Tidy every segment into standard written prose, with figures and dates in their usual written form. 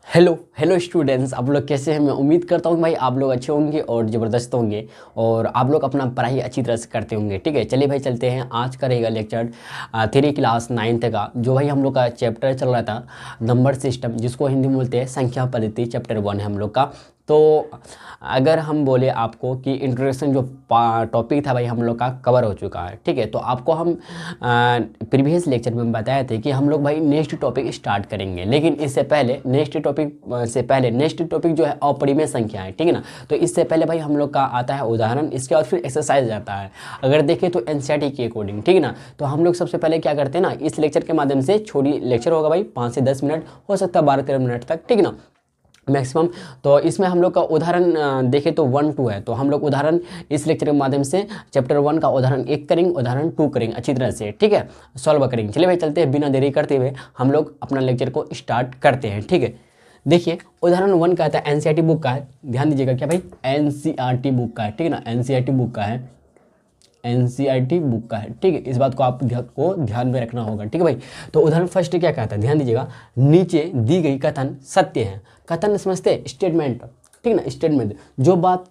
Hello hello students, आप लोग कैसे हैं। मैं उम्मीद करता हूँ भाई आप लोग अच्छे होंगे और ज़बरदस्त होंगे और आप लोग अपना पढ़ाई अच्छी तरह से करते होंगे। ठीक है, चलिए भाई चलते हैं। आज का रहेगा लेक्चर 3 क्लास 9 का, जो भाई हम लोग का चैप्टर चल रहा था नंबर सिस्टम, जिसको हिंदी में बोलते हैं संख्या पद्धति। चैप्टर 1 है हम लोग का। तो अगर हम बोले आपको कि इंट्रोडक्शन जो टॉपिक था भाई हम लोग का कवर हो चुका है। ठीक है, तो आपको हम प्रीवियस लेक्चर में बताए थे कि हम लोग भाई नेक्स्ट टॉपिक स्टार्ट करेंगे, लेकिन इससे पहले नेक्स्ट टॉपिक जो है अपरिमेय संख्या है। ठीक है ना, तो इससे पहले भाई हम लोग का आता है उदाहरण, इसके बाद फिर एक्सरसाइज आता है। अगर देखें तो एनसीईआरटी के अकॉर्डिंग। ठीक है ना, तो हम लोग सबसे पहले क्या करते हैं ना, इस लेक्चर के माध्यम से, छोटी लेक्चर होगा भाई 5 से 10 मिनट, हो सकता है 12-13 मिनट तक। ठीक है ना, मैक्सिमम। तो इसमें हम लोग का उदाहरण देखें तो 1-2 है, तो हम लोग उदाहरण इस लेक्चर के माध्यम से चैप्टर 1 का उदाहरण 1 करेंगे, उदाहरण 2 करेंगे अच्छी तरह से। ठीक है, सॉल्व करेंगे। चलिए भाई चलते हैं, बिना देरी करते हुए हम लोग अपना लेक्चर को स्टार्ट करते हैं। ठीक है, देखिए उदाहरण 1 का था, एनसीईआरटी बुक का है। ध्यान दीजिएगा, क्या भाई एनसीईआरटी बुक का है। ठीक है ना, एनसीईआरटी बुक का है, एनसीईआरटी बुक का है। ठीक है, इस बात को आप ध्यान में रखना होगा। ठीक है भाई, तो उदाहरण फर्स्ट क्या कहता है, ध्यान दीजिएगा। नीचे दी गई कथन सत्य है। कथन समझते, स्टेटमेंट। ठीक है ना, स्टेटमेंट जो बात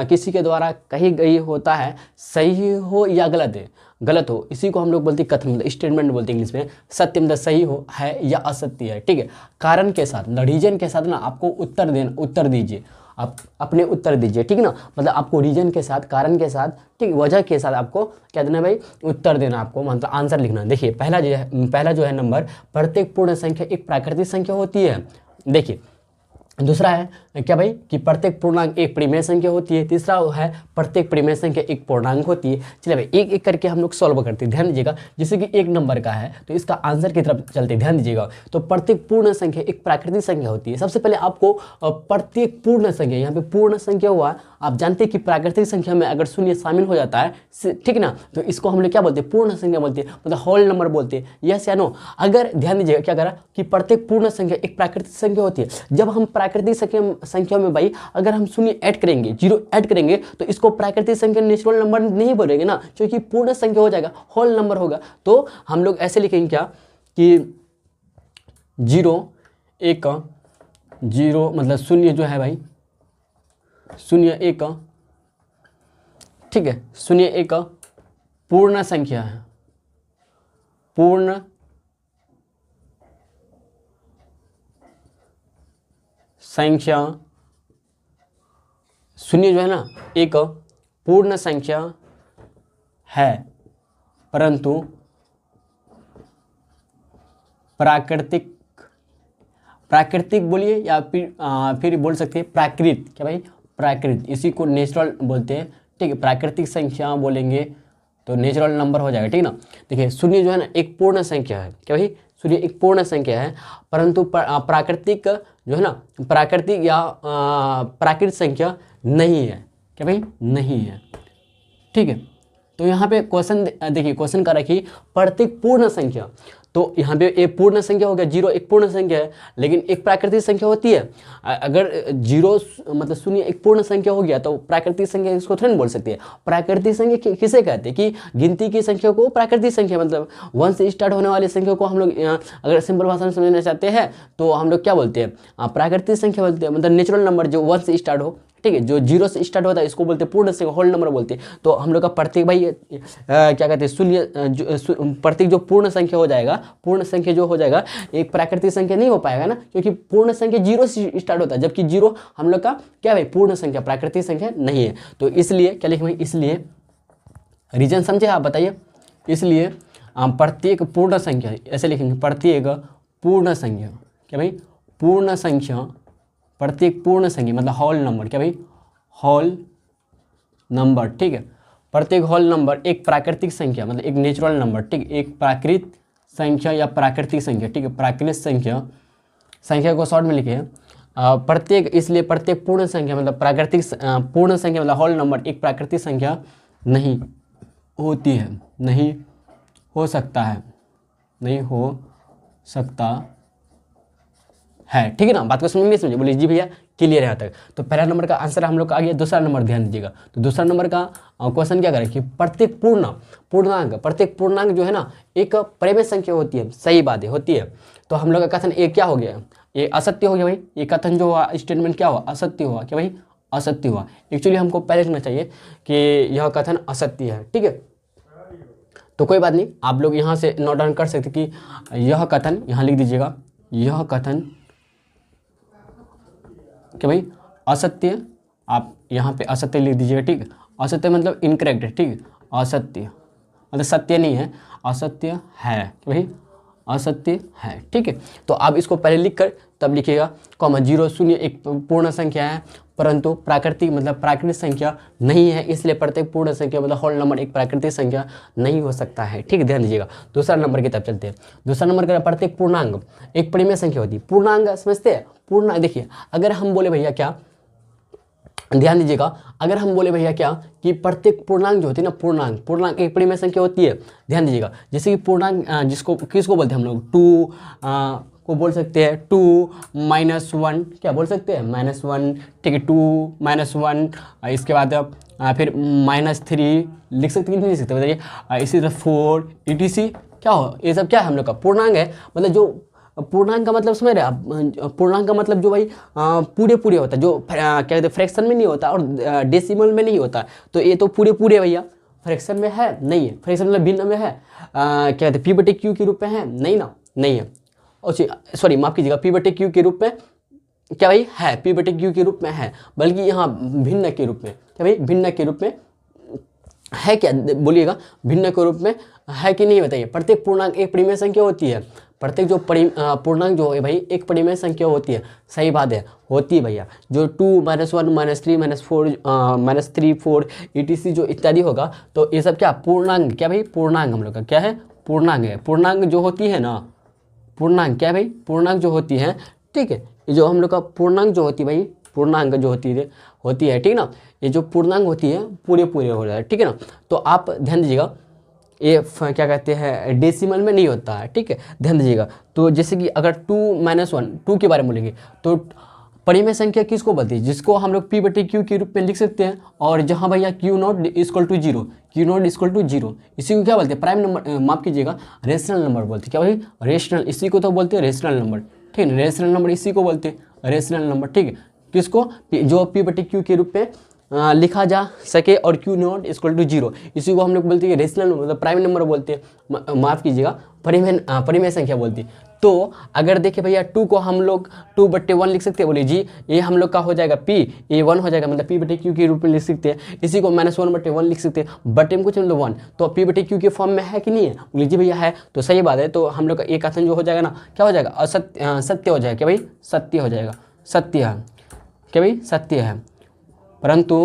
किसी के द्वारा कही गई होता है, सही हो या गलत हो, इसी को हम लोग बोलते हैं कथन, मतलब स्टेटमेंट बोलते हैं इंग्लिश में। सत्य मतलब सही हो है या असत्य है। ठीक है, कारण के साथ, रीजन के साथ ना आपको उत्तर दीजिए। आप अपने उत्तर दीजिए। ठीक है ना, मतलब आपको रीजन के साथ, कारण के साथ, ठीक, वजह के साथ आपको क्या देना भाई, उत्तर देना। आपको मतलब आंसर लिखना। देखिए पहला जो है नंबर, प्रत्येक पूर्ण संख्या एक प्राकृतिक संख्या होती है। देखिए दूसरा है क्या भाई कि प्रत्येक पूर्णांक एक परिमेय संख्या होती है। तीसरा है प्रत्येक परिमेय संख्या एक पूर्णांक होती है। चलिए भाई एक एक करके हम लोग सॉल्व करते हैं। ध्यान दीजिएगा, जैसे कि 1 नंबर का है तो इसका आंसर की तरफ चलते हैं। ध्यान दीजिएगा, तो प्रत्येक पूर्ण संख्या एक प्राकृतिक संख्या होती है। सबसे पहले आपको प्रत्येक पूर्ण संख्या, यहाँ पे पूर्ण संख्या हुआ, आप जानते हैं कि प्राकृतिक संख्या में अगर शून्य शामिल हो जाता है, ठीक ना, तो इसको हम लोग क्या बोलते हैं, पूर्ण संख्या बोलते हैं, मतलब होल नंबर बोलते हैं। यस या नो। अगर ध्यान दीजिएगा क्या करा कि प्रत्येक पूर्ण संख्या एक प्राकृतिक संख्या होती है। जब हम प्राकृतिक संख्या में भाई अगर हम शून्य ऐड करेंगे, 0 ऐड करेंगे, तो इसको प्राकृतिक संख्या नेचुरल नंबर नहीं बोलेंगे ना, क्योंकि पूर्ण संख्या हो जाएगा, होल नंबर होगा। तो हम लोग ऐसे लिखेंगे क्या कि 0 1 0 मतलब शून्य जो है भाई, 0 1, ठीक है, 0 1 पूर्ण संख्या है, पूर्ण संख्या। 0 जो है ना, 1 पूर्ण संख्या है, परंतु प्राकृतिक बोलिए या फिर बोल सकते हैं प्राकृत। क्या भाई, प्राकृत, इसी को नेचुरल बोलते हैं। ठीक है, प्राकृतिक संख्या बोलेंगे तो नेचुरल नंबर हो जाएगा। ठीक है ना, देखिए 0 जो है ना एक पूर्ण संख्या है। क्या भाई, 0 एक पूर्ण संख्या है, परंतु प्राकृतिक जो है ना, प्राकृतिक या प्राकृतिक संख्या नहीं है। क्या भाई, नहीं है। ठीक है, तो यहाँ पे क्वेश्चन देखिए, क्वेश्चन का रखिए प्रत्येक पूर्ण संख्या। तो यहाँ पे एक पूर्ण संख्या हो गया, 0 एक पूर्ण संख्या है, लेकिन एक प्राकृतिक संख्या होती है। अगर 0 मतलब 0 एक पूर्ण संख्या हो गया तो प्राकृतिक संख्या इसको थोड़ी बोल सकते हैं। प्राकृतिक संख्या किसे कहते हैं कि गिनती की संख्या को प्राकृतिक संख्या, मतलब 1 से स्टार्ट होने वाली संख्या को हम लोग अगर सिंपल भाषा में समझना चाहते हैं तो हम लोग क्या बोलते हैं, प्राकृतिक संख्या बोलते हैं, मतलब नेचुरल नंबर जो 1 से स्टार्ट हो। ठीक है, जो 0 से स्टार्ट होता है इसको बोलते हैं पूर्ण संख्या, होल नंबर बोलते हैं। तो हम लोग का प्रत्येक भाई क्या कहते हैं, शून्य प्रत्येक जो पूर्ण संख्या हो जाएगा, पूर्ण संख्या जो हो जाएगा, एक प्राकृतिक संख्या नहीं हो पाएगा ना, क्योंकि पूर्ण संख्या 0 से स्टार्ट होता है, जबकि 0 हम लोग का क्या भाई पूर्ण संख्या, प्राकृतिक संख्या नहीं है। तो इसलिए क्या लिखें भाई, इसलिए रीजन समझे आप बताइए। इसलिए प्रत्येक पूर्ण संख्या ऐसे लिखेंगे, प्रत्येक पूर्ण संख्या। क्या भाई, पूर्ण संख्या, प्रत्येक पूर्ण संख्या मतलब होल नंबर। क्या भाई, होल नंबर। ठीक है, प्रत्येक होल नंबर एक प्राकृतिक संख्या, मतलब एक नेचुरल नंबर। ठीक, एक प्राकृत संख्या या प्राकृतिक संख्या। ठीक है, प्राकृत संख्या को शॉर्ट में लिखे प्रत्येक, इसलिए प्रत्येक पूर्ण संख्या मतलब प्राकृतिक पूर्ण संख्या मतलब होल नंबर एक प्राकृतिक संख्या नहीं होती है, नहीं हो सकता है, नहीं हो सकता है। ठीक है ना, बात को समझ में समझे, बोलिए जी भैया क्लियर है यहाँ तक। तो पहला नंबर का आंसर हम लोग का आ गया। दूसरा नंबर ध्यान दीजिएगा, तो दूसरा नंबर का क्वेश्चन क्या करें कि प्रत्येक पूर्णांक जो है ना एक परिमेय संख्या होती है। सही बात है, होती है। तो हम लोग का कथन एक क्या हो गया, ये असत्य हो गया भाई, ये कथन जो हुआ स्टेटमेंट क्या हुआ, असत्य हुआ, क्या भाई, असत्य हुआ। एक्चुअली हमको पहले लिखना चाहिए कि यह कथन असत्य है, ठीक है। तो कोई बात नहीं, आप लोग यहाँ से नोट डाउन कर सकते कि यह कथन, यहाँ लिख दीजिएगा, यह कथन क्या भाई, असत्य, आप यहाँ पे असत्य लिख दीजिएगा, ठीक है। असत्य मतलब इनकरेक्ट है, ठीक है। असत्य मतलब सत्य नहीं है, असत्य है, भाई असत्य है, ठीक है। तो आप इसको पहले लिख कर तब लिखिएगा, कॉमा 0 0 एक पूर्ण संख्या है, परंतु प्राकृतिक मतलब प्राकृतिक संख्या नहीं है, इसलिए प्रत्येक पूर्ण संख्या मतलब होल नंबर एक प्राकृतिक संख्या नहीं हो सकता है, ठीक है, ध्यान दीजिएगा। दूसरा नंबर की तरफ चलते हैं। दूसरा नंबर का प्रत्येक पूर्णांक एक परिमेय संख्या होती है। पूर्णांक समझते हैं, पूर्णांक देखिए, अगर हम बोले भैया क्या, ध्यान दीजिएगा, अगर हम बोले भैया क्या कि प्रत्येक पूर्णांक जो होती है ना, पूर्णांक एक परिमेय संख्या होती है, ध्यान दीजिएगा। जैसे कि पूर्णांक जिसको किसको बोलते हैं हम लोग, 2 को बोल सकते हैं 2 -1, क्या बोल सकते हैं, -1, ठीक है, 2 -1, इसके बाद फिर -3 लिख सकते हैं कि नहीं लिख सकते, बताइए। इसी तरह 4 etc, क्या हो, ये सब क्या है हम लोग का पूर्णांक है। मतलब जो पूर्णांक का मतलब समझ रहे आप, पूर्णांक का मतलब जो भाई पूरे होता है, जो क्या कहते हैं फ्रैक्शन में नहीं होता और डेसिमल में नहीं होता, तो ये तो पूरे भैया, फ्रैक्शन में है नहीं है, फ्रैक्शन मतलब भिन्न में है, क्या कहते हैं p/q के रूप में है, नहीं ना, नहीं है, सॉरी माफ कीजिएगा, p/q के रूप में क्या भाई है, p/q के रूप में है, बल्कि यहाँ भिन्न के रूप में, क्या भाई भिन्न के रूप में है, क्या बोलिएगा, भिन्न के रूप में है कि नहीं बताइए। प्रत्येक पूर्णांक एक परिमेय संख्या होती है, प्रत्येक जो पूर्णांक जो है भाई एक परिमेय संख्या होती है, सही बात है, होती है भैया। जो 2 -1 -3 -4 -3 4 etc जो इत्यादि होगा, तो ये सब क्या पूर्णांक, क्या भाई पूर्णांक हम लोग का क्या है, पूर्णांक है। पूर्णांक जो होती है ना, पूर्णांक क्या भाई, पूर्णांक जो होती है, ठीक है, ये जो हम लोग का पूर्णांक जो होती है भाई, पूर्णांक जो होती है, ठीक ना, ये जो पूर्णांक होती है पूरे हो रहा है, ठीक है ना। तो आप ध्यान दीजिएगा, ये क्या कहते हैं डेसिमल में नहीं होता है, ठीक है, ध्यान दीजिएगा। तो जैसे कि अगर 2 -1 2 के बारे में बोलेंगे, तो परिमेय संख्या किसको बोलती है, जिसको हम लोग p/q के रूप में लिख सकते हैं, और जहाँ भैया q0 = 0, q0 = 0, इसी को क्या बोलते हैं, प्राइम नंबर, माफ कीजिएगा, रेशनल नंबर बोलते हैं, क्या भाई रेशनल, इसी को तो बोलते हैं रेशनल नंबर, ठीक है, रेशनल नंबर इसी को बोलते हैं रेशनल नंबर, ठीक है। किसको, जो p/q के रूप में लिखा जा सके और q0 = 0, इसी को हम लोग बोलते हैं रेशनल नंबर, मतलब प्राइम नंबर बोलते हैं, माफ़ कीजिएगा, परिमेय संख्या बोलती है। तो अगर देखिए भैया 2 को हम लोग 2/1 लिख सकते हैं, बोलिए जी, ये हम लोग का हो जाएगा p, ये 1 हो जाएगा, मतलब p/q के रूप में लिख सकते हैं। इसी को -1/1 लिख सकते हैं, बटे में कुछ मतलब 1, तो p/q के फॉर्म में है कि नहीं है, बोलिए जी भैया है, तो सही बात है। तो हम लोग का एक कथन जो हो जाएगा ना, क्या हो जाएगा, सत्य हो जाएगा, क्या भाई सत्य हो जाएगा, सत्य है, क्या भाई सत्य है। परंतु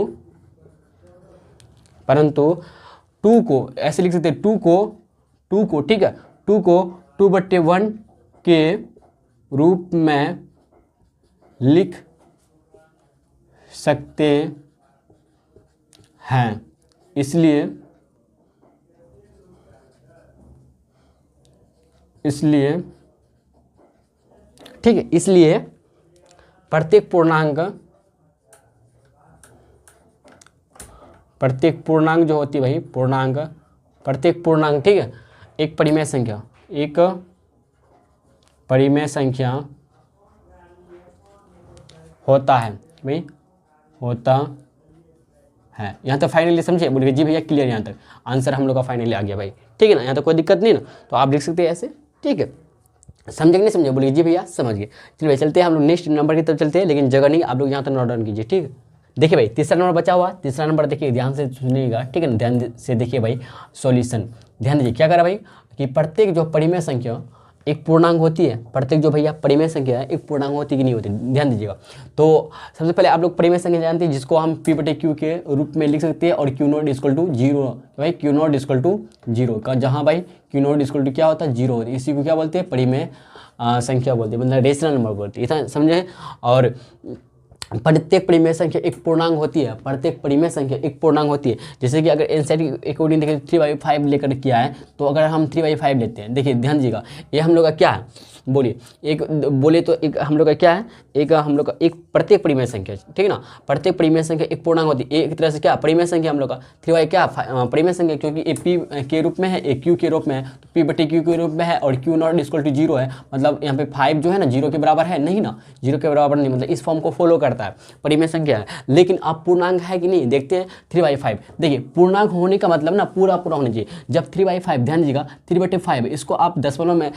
2 को ऐसे लिख सकते हैं, 2 को ठीक है, 2 को 2/1 के रूप में लिख सकते हैं, इसलिए ठीक है, इसलिए प्रत्येक पूर्णांक जो होती है भाई, प्रत्येक पूर्णांक, ठीक है, एक परिमेय संख्या होता है भाई, होता है। यहाँ तक फाइनली समझे, बोलिए जी भैया क्लियर, यहाँ तक आंसर हम लोग का फाइनली आ गया भाई, ठीक है ना, यहाँ तक कोई दिक्कत नहीं ना, तो आप लिख सकते हैं ऐसे, ठीक है। समझे कि नहीं समझे, बोलिए जी भैया समझ गए। चलिए भाई चलते हैं हम लोग नेक्स्ट नंबर की तरफ चलते हैं, लेकिन जगह नहीं, आप लोग यहाँ तक नोट डाउन कीजिए, ठीक है। देखिए भाई तीसरा नंबर बचा हुआ, तीसरा नंबर देखिए ध्यान से सुनिएगा, ठीक है ना, ध्यान से देखिए भाई, सॉल्यूशन ध्यान दीजिए। क्या करा भाई कि प्रत्येक जो परिमेय संख्या एक पूर्णांक होती है, प्रत्येक जो भैया परिमेय संख्या है एक पूर्णांक होती कि नहीं होती, ध्यान दीजिएगा। तो सबसे पहले आप लोग परिमेय संख्या जानते हैं, जिसको हम p/q के रूप में लिख सकते हैं, और q0 = 0, भाई q0 = 0 का, जहाँ भाई q0 = क्या होता है 0 होता है, इसी को क्या बोलते हैं परिमेय संख्या बोलते हैं, मतलब रेशनल नंबर बोलते हैं, इतना समझे। और प्रत्येक परिमेय संख्या एक पूर्णांक होती है, प्रत्येक परिमेय संख्या एक पूर्णांक होती है। जैसे कि अगर एनसीईआरटी अकॉर्डिंग देखिए 3/5 लेकर किया है, तो अगर हम 3/5 लेते हैं, देखिए ध्यान दीजिएगा, ये हम लोग का क्या है, बोलिए एक बोले तो एक हम लोग का क्या है, एक हम लोग का एक प्रत्येक परिमेय संख्या, ठीक है ना, प्रत्येक परिमेय संख्या एक पूर्णांक होती है, एक तरह से क्या परिमेय संख्या हम लोग का 3y क्या परिमेय संख्या, क्योंकि ए पी के रूप में है, ए क्यू के रूप में है, तो पी बटे क्यू के रूप में है और क्यू नॉट इक्वल टू 0 है, मतलब यहाँ पे 5 जो है ना 0 के बराबर है नहीं ना, 0 के बराबर नहीं, मतलब इस फॉर्म को फॉलो करता है, परिमेय संख्या है। लेकिन अब पूर्णांक है कि नहीं देखते हैं 3/5। देखिए पूर्णांक होने का मतलब ना पूरा पूरा होना चाहिए। जब 3/5 ध्यान दीजिएगा 3/5 इसको आप दशमलव में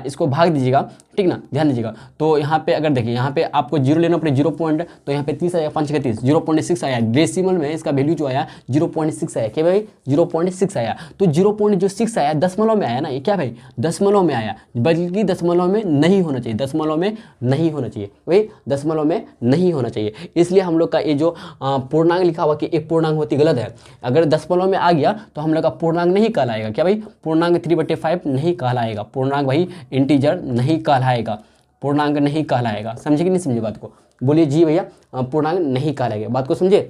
इसको भाग दीजिएगा, ठीक ना, ध्यान दीजिएगा। तो यहाँ पे अगर देखिए यहाँ पे आपको 0 लेना पड़े 0 पॉइंट, तो यहाँ पे 30 आया, 5 के 30 0.6 आया, डेसिमल में इसका वैल्यू जो आया 0.6 आया, क्या भाई 0.6 आया। तो 0.6 आया दशमलव में आया ना, ये क्या भाई दशमलव में आया, बल्कि दशमलव में नहीं होना चाहिए, दशमलव में नहीं होना चाहिए भाई, दशमलव में नहीं होना चाहिए। इसलिए हम लोग का ये जो पूर्णांक लिखा हुआ कि एक पूर्णांक होती गलत है। अगर दशमलव में आ गया तो हम लोग का पूर्णांक नहीं कहलाएगा, क्या भाई पूर्णांक 3/5 नहीं कहलाएगा, पूर्णांक भाई इंटीजर नहीं कहलाएगा, पूर्णांक नहीं कहलाएगा। समझे कि नहीं समझे बात को, बोलिए जी भैया पूर्णांक नहीं कहलाएगा, बात को समझे,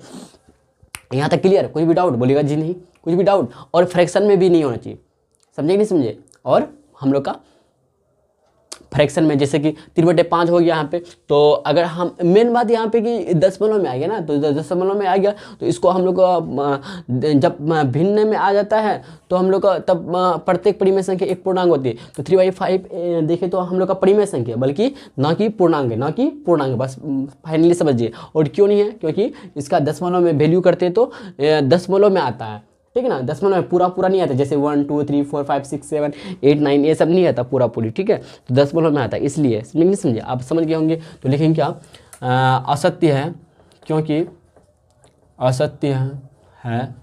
यहाँ तक क्लियर, कोई भी डाउट बोलिएगा जी नहीं, कुछ भी डाउट, और फ्रैक्शन में भी नहीं होना चाहिए, समझे कि नहीं समझे। और हम लोग का फ्रैक्शन में जैसे कि 3/5 हो गया यहाँ पे, तो अगर हम मेन बात यहाँ पे कि दशमलव में आ गया ना, तो दशमलव में आ गया तो इसको हम लोग जब भिन्न में आ जाता है तो हम लोग का तब प्रत्येक परिमेय संख्या एक पूर्णांक होती है। तो 3/5 देखें तो हम लोग का परिमेय संख्या बल्कि ना कि पूर्णांक है, ना कि पूर्णांक, बस फाइनली समझिए। और क्यों नहीं है, क्योंकि इसका दशमलव में वैल्यू करते तो दशमलव में आता है, ठीक है ना, दशमलव में पूरा पूरा नहीं आता, जैसे 1 2 3 4 5 6 7 8 9 ये सब नहीं आता पूरा पूरी, ठीक है, तो दशमलव में आता है। इसलिए नहीं समझे, आप समझ गए होंगे। तो लिखेंगे क्या असत्य है क्योंकि असत्य है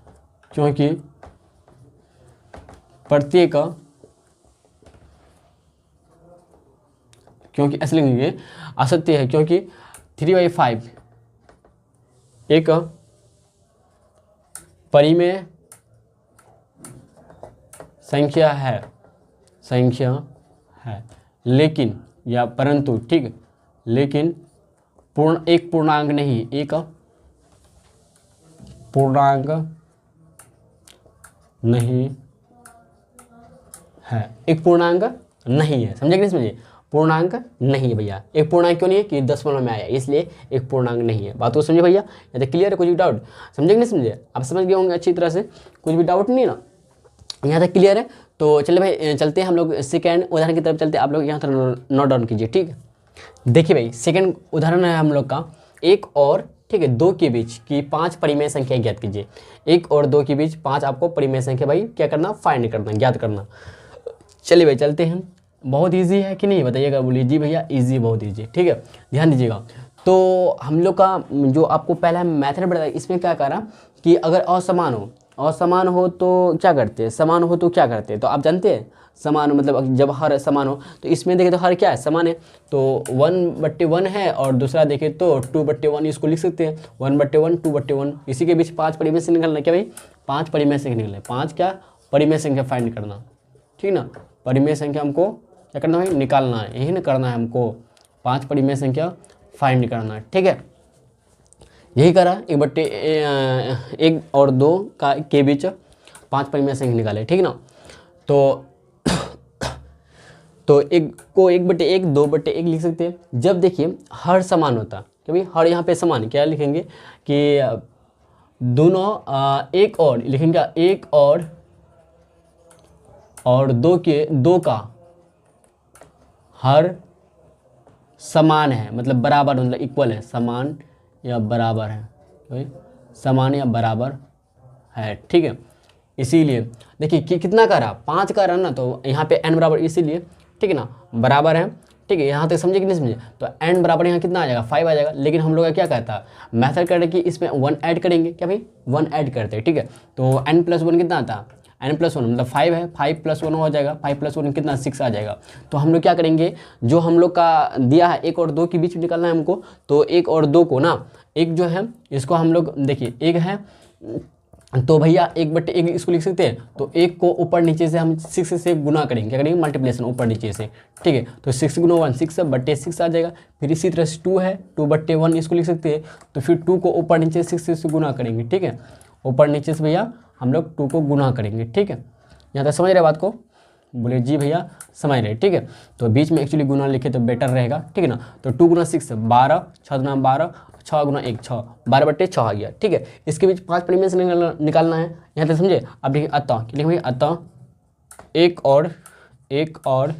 क्योंकि प्रत्येक, क्योंकि ऐसे लिखेंगे असत्य है क्योंकि 3/5 एक परिमेय संख्या है लेकिन या परंतु, ठीक, लेकिन एक पूर्णांक नहीं, एक पूर्णांक नहीं है, एक पूर्णांक नहीं है, समझे कि नहीं समझे, पूर्णांक नहीं है भैया। एक पूर्णांक क्यों नहीं है कि दशमलव में आया, इसलिए एक पूर्णांक नहीं है। बात को समझे भैया, या तो क्लियर है, कुछ भी डाउट, समझे कि नहीं समझे, आप समझ गए होंगे अच्छी तरह से, कुछ भी डाउट नहीं ना, यहाँ तक क्लियर है। तो चलिए भाई चलते हैं हम लोग सेकेंड उदाहरण की तरफ चलते हैं, आप लोग यहाँ तक नोट डाउन कीजिए, ठीक है। देखिए भाई सेकेंड उदाहरण है हम लोग का 1 और, ठीक है, 2 के बीच की 5 परिमेय संख्या ज्ञात कीजिए। 1 और 2 के बीच 5 आपको परिमेय संख्या भाई क्या करना, फाइंड करना, ज्ञात करना। चलिए भाई चलते हैं, बहुत ईजी है कि नहीं बताइएगा, बोलिए जी भैया ईजी, बहुत ईजी, ठीक है, ध्यान दीजिएगा। तो हम लोग का जो आपको पहला मैथड बताया, इसमें क्या करा कि अगर असमान हो तो क्या करते हैं, समान हो तो क्या करते हैं, तो आप जानते हैं समान मतलब जब हर समान हो, तो इसमें देखें तो हर क्या है, समान है, तो 1/1 है, और दूसरा देखें तो 2/1 इसको लिख सकते हैं, 1/1 2/1, इसी के बीच 5 परिमेय से निकलना, क्या भाई 5 परिमेय से निकलना, 5 क्या परिमेय संख्या फाइंड करना, ठीक ना, परिमेय संख्या हमको क्या करना है, निकालना है, यही ना करना है हमको, 5 परिमेय संख्या फाइंड करना है, ठीक है। यही करा, 1/1 और 2 के बीच 5 परिमेय संख्या निकाले, ठीक ना। तो 1 को 1/1 2/1 लिख सकते हैं। जब देखिए हर समान होता, कि भाई हर यहाँ पे समान, क्या लिखेंगे कि दोनों 1 और लिखेंगे, 1 और 2 का हर समान है, मतलब बराबर, मतलब इक्वल है, समान या बराबर है, तो समान या बराबर है, ठीक है। इसीलिए देखिए कि कितना का रहा, 5 का रहा ना, तो यहाँ पे n बराबर, इसीलिए ठीक है ना, बराबर है, ठीक है। यहाँ तक समझे कि नहीं समझे, तो n बराबर यहाँ कितना आ जाएगा, 5 आ जाएगा। लेकिन हम लोग का क्या कहता है, मैथड कर रहे कि इसमें 1 ऐड करेंगे, क्या भाई 1 ऐड करते हैं, ठीक है। तो n+1 कितना आता है, n+1 मतलब 5 है, 5+1 हो जाएगा, 5+1 कितना 6 आ जाएगा। तो हम लोग क्या करेंगे, जो हम लोग का दिया है 1 और 2 के बीच में निकालना है हमको, तो 1 और 2 को ना, एक जो है इसको हम लोग देखिए 1 है, तो भैया 1/1 इसको लिख सकते हैं। तो 1 को ऊपर नीचे से हम 6 से गुना करेंगे, क्या करेंगे मल्टीप्लिकेशन ऊपर नीचे से, ठीक है। तो 6 × 1 6/6 आ जाएगा। फिर इसी तरह से 2 है, 2/1 इसको लिख सकते हैं। तो फिर 2 को ऊपर नीचे 6 से गुना करेंगे, ठीक है। ऊपर नीचे से भैया हम लोग 2 को गुना करेंगे, ठीक है। यहाँ तक समझ रहे बात को, बोले जी भैया समझ रहे, ठीक है। तो बीच में एक्चुअली गुना लिखे तो बेटर रहेगा, ठीक है ना। तो 2 गुना 6 12, 6 गुना 12, 6 गुना 1 6, 12/6 आ गया, ठीक है। इसके बीच 5 परिमेय से निकालना है, यहाँ तक समझे। अब देखिए अतः, लिखें भैया अतः एक और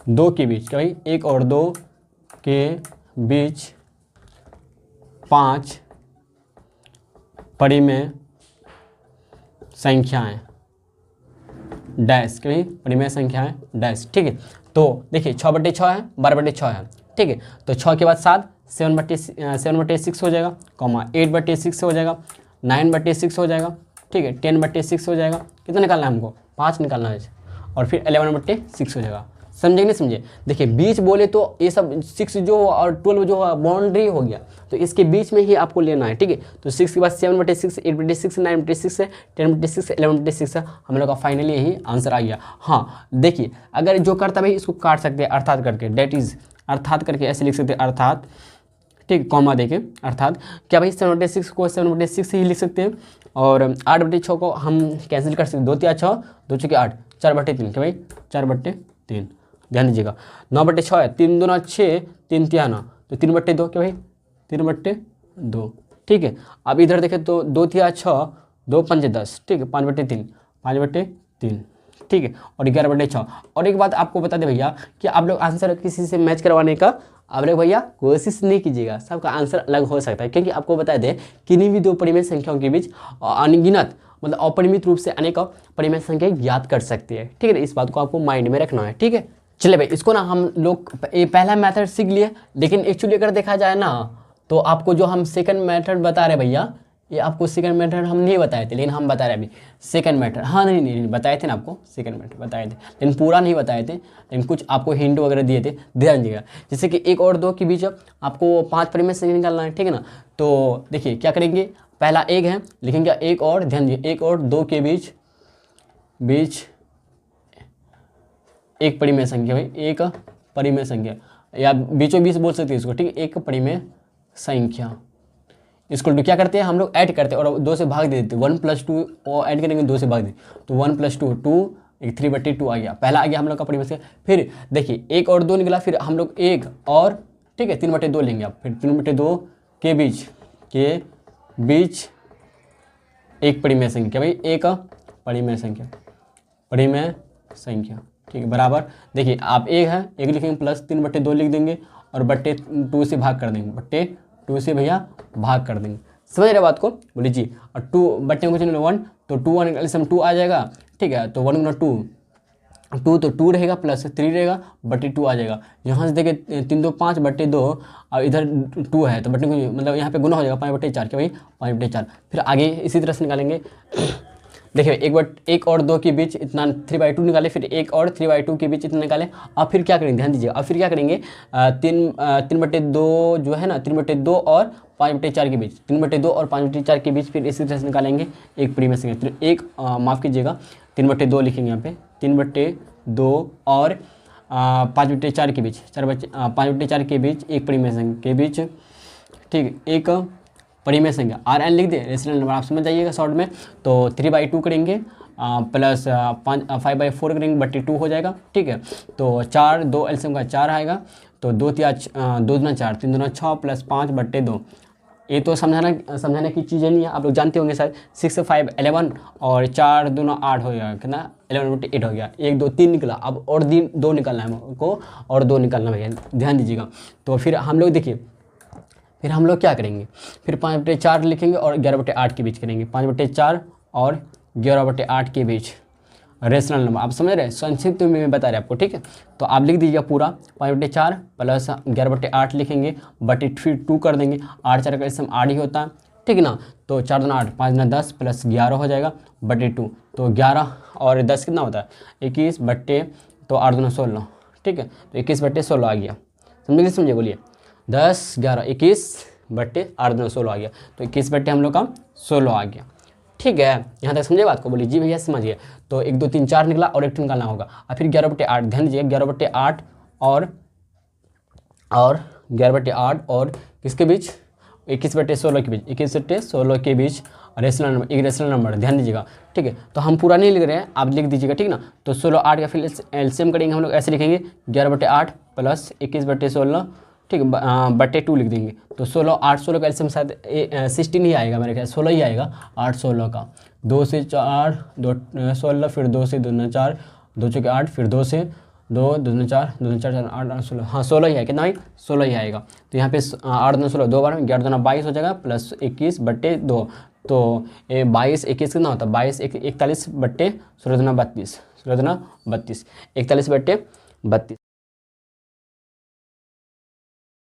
2 के बीच, क्या भाई 1 और 2 के बीच 5 परिमेय संख्याएं डैश, क्या भाई परिमेय संख्याएं डैश, ठीक है। तो देखिए 6/6 है, 12/6 है, ठीक है। तो 6 के बाद 7, 7/6 हो जाएगा, कॉमा 8/6 हो जाएगा, 9/6 हो जाएगा, ठीक है। 10/6 हो जाएगा। कितना निकालना है हमको? 5 निकालना है, और फिर 11/6 हो जाएगा। समझे नहीं समझे? देखिए बीच बोले तो ये सब 6 जो और 12 जो बाउंड्री हो गया, तो इसके बीच में ही आपको लेना है, ठीक है। तो 6 के बाद 7/6, 8/6, 9/6 है, 10/6, 11/6 है। हम लोग का फाइनली यही आंसर आ गया। हाँ देखिए, अगर जो करता भाई इसको काट सकते हैं अर्थात करके, डेट इज अर्थात करके ऐसे लिख सकते हैं अर्थात, ठीक, कॉमा देके अर्थात। क्या भाई 7/6 को 7/6 ही लिख सकते हैं, और 8/6 को हम कैंसिल कर सकते हैं, 2 तिया 6, 2 चौके 8, 4/3, क्या भाई 4/3, ध्यान दीजिएगा। 9/6 है, 3 दूना 6, 3 तिया 9, तो 3/2, क्या भाई 3/2, ठीक है। अब इधर देखें तो 2 तिया 6, 2 पंजे 10, ठीक है, 5/3, 5/3, ठीक है, और 11/6। और एक बात आपको बता दें भैया कि आप लोग आंसर किसी से मैच करवाने का आप लोग भैया कोशिश नहीं कीजिएगा, सबका आंसर अलग हो सकता है, क्योंकि आपको बता दें किन्हीं भी 2 परिमेय संख्याओं के बीच अनगिनत मतलब अपरिमित रूप से अनेक परिमेय संख्या याद कर सकते हैं, ठीक है। इस बात को आपको माइंड में रखना है, ठीक है। चलिए भाई, इसको ना हम लोग ये पहला मेथड सीख लिए, लेकिन एक्चुअली अगर देखा जाए ना तो आपको जो हम सेकंड मेथड बता रहे भैया, ये आपको सेकंड मेथड हम नहीं बताए थे, लेकिन हम बता रहे अभी सेकंड मेथड। हाँ नहीं बताए थे ना आपको, सेकंड मेथड बताए थे, लेकिन पूरा नहीं बताए थे, लेकिन कुछ आपको हिंट वगैरह दिए थे, ध्यान दीजिएगा। जैसे कि 1 और 2 के बीच आपको 5 परिमेय संख्या निकालना है, ठीक है ना। तो देखिए क्या करेंगे, पहला 1 है, लिखेंगे 1 और, ध्यान दीजिए 1 और 2 के बीच एक परिमेय संख्या, भाई एक परिमेय संख्या, या बीचों बीच बोल सकते हैं इसको, ठीक है। एक परिमेय संख्या इसको क्या करते हैं हम लोग, ऐड करते हैं और 2 से भाग दे देते हैं, 1 + 2 और ऐड करेंगे 2 से भाग दे, तो 1 + 2 2, एक 3/2 आ गया, पहला आ गया हम लोग का परिमेय संख्या। फिर देखिए 1 और 2 निकला, फिर हम लोग 1 और, ठीक है 3/2 लेंगे आप, फिर 3/2 के बीच एक परिमेय संख्या, भाई एक परिमेय संख्या, ठीक है, बराबर। देखिए आप 1 है, 1 लिखेंगे प्लस 3/2 लिख देंगे और /2 से भाग कर देंगे, /2 से भैया भाग कर देंगे। समझ रहे बात को? बोलिए जी। और 2 बट्टे को चलिए 1, तो 2 1 2 आ जाएगा, ठीक है। तो 1 गुना 2 तो 2 रहेगा प्लस 3 रहेगा, /2 आ जाएगा। यहाँ से देखिए 3 2 5 /2, और इधर 2 है तो बट्टे को मतलब यहाँ पे गुना हो जाएगा 5/4, क्या भाई 5/4। फिर आगे इसी तरह से निकालेंगे। देखिए 1 और 2 के बीच इतना 3/2 निकाले, फिर 1 और 3/2 के बीच इतना निकाले। अब फिर क्या करेंगे, ध्यान दीजिए, अब फिर क्या करेंगे, 3/2 जो है ना, 3/2 और 5/4 के बीच, 3/2 और 5/4 के बीच फिर इसी तरह से निकालेंगे एक परिमेय संख्या। एक माफ़ कीजिएगा 3/2 लिखेंगे यहाँ पे, 3/2 और 5/4 के बीच, 5/4 के बीच एक परिमेय संख्या के बीच, ठीक, एक परिमेय संख्या Rn लिख दे, रेशनल नंबर आप समझ जाइएगा शॉर्ट में। तो 3/2 करेंगे प्लस 5/4 करेंगे, /2 हो जाएगा, ठीक है। तो 4 2 एलसीएम का 4 आएगा, तो 2 तिया 2 दूना 4, 3 दूना 6 प्लस 5/2। ये तो समझाने की चीज़ें नहीं है, आप लोग जानते होंगे शायद। 6 5 11 और 4 दूना 8 हो गया, कितना 11/8 हो गया। 1 2 3 निकला, अब और 2 निकालना है हमको, और 2 निकालना भैया, ध्यान दीजिएगा। तो फिर हम लोग देखिए, फिर हम लोग क्या करेंगे, फिर 5/4 लिखेंगे और 11/8 के बीच करेंगे, 5/4 और 11/8 के बीच रेशनल नंबर, आप समझ रहे हैं, संक्षिप्त में बता रहे आपको, ठीक है। तो आप लिख दीजिएगा पूरा 5/4 प्लस 11/8 लिखेंगे, फिर 2 कर देंगे, 8 4 का इसमें 8 ही होता है, ठीक है ना। तो 4 दूना 8, 5 दूना 10 प्लस 11 हो जाएगा, /2, तो 11 और 10 कितना होता है 21 बट्टे, तो 8 दूना 16, ठीक है। तो 21/16 आ गया, समझिए बोलिए 10 11 21 बट्टे 8 दूना 16 आ गया, तो 21 बट्टे हम लोग का 16 आ गया, ठीक है। यहाँ तक समझे बात को? बोलिए जी भैया समझिए। तो 1 2 3 4 निकला और 1 निकालना होगा। और फिर 11/8, ध्यान दीजिए 11/8 और 11/8 और किसके बीच, 21/16 के बीच, 21/16 के बीच रेशनल नंबर, इरेशनल नंबर, ध्यान दीजिएगा, ठीक है। तो हम पूरा नहीं लिख रहे हैं, आप लिख दीजिएगा, ठीक ना। तो 16 8 का फिर एलसीएम करेंगे हम लोग, ऐसे लिखेंगे 11/8 प्लस 21/16, ठीक है, बटे 2 लिख देंगे। तो 16 8 16 का एलसीएम शायद 16 ही आएगा मेरे ख्याल, 16 ही आएगा, 8 16 का, 2 से 4 2 16, फिर 2 से 2 4, 2 चौके 8, फिर 2 से 2 2 4 2 4 4 8 8 16, हाँ 16 ही है, कितना भाई 16 ही आएगा। तो यहाँ पे 8 2 16, 2 बार 11 2 22 हो जाएगा, प्लस 21/2, तो 22 21 कितना होता है, 22 41/16 2 32, 16 2 32, 41/32।